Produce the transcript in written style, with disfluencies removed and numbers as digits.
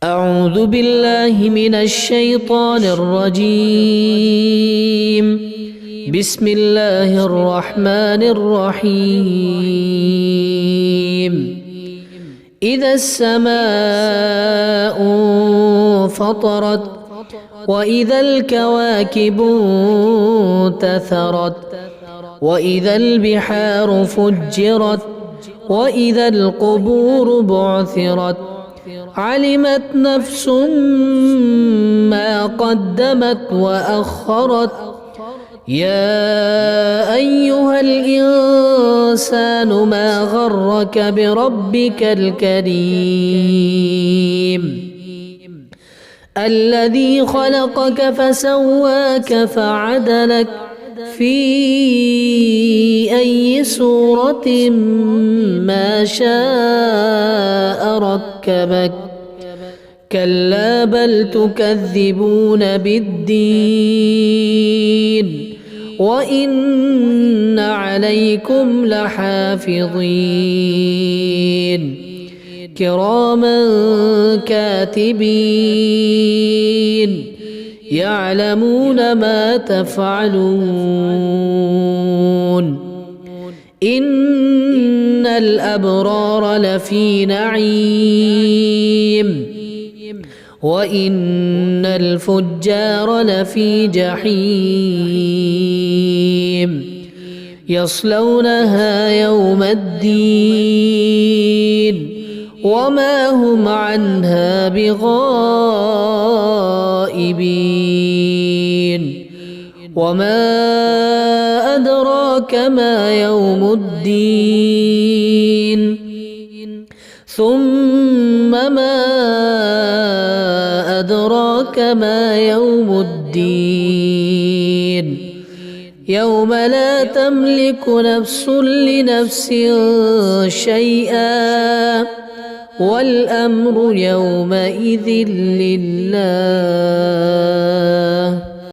أعوذ بالله من الشيطان الرجيم. بسم الله الرحمن الرحيم. إذا السماء انفطرت وإذا الكواكب انتثرت وإذا البحار فجرت وإذا القبور بعثرت علمت نفس ما قدمت وأخرت. يا أيها الإنسان ما غرك بربك الكريم الذي خلقك فسواك فعدلك في أي صورة ما شاء ركبك. كلا بل تكذبون بالدين وإن عليكم لحافظين كراما كاتبين يعلمون ما تفعلون. إن الأبرار لفي نعيم وإن الفجار لفي جحيم يصلونها يوم الدين وما هم عنها بغائبين. وما أدراك ما يوم الدين ثم ما أدراك ما يوم الدين يوم لا تملك نفس لنفس شيئا والأمر يومئذ لله.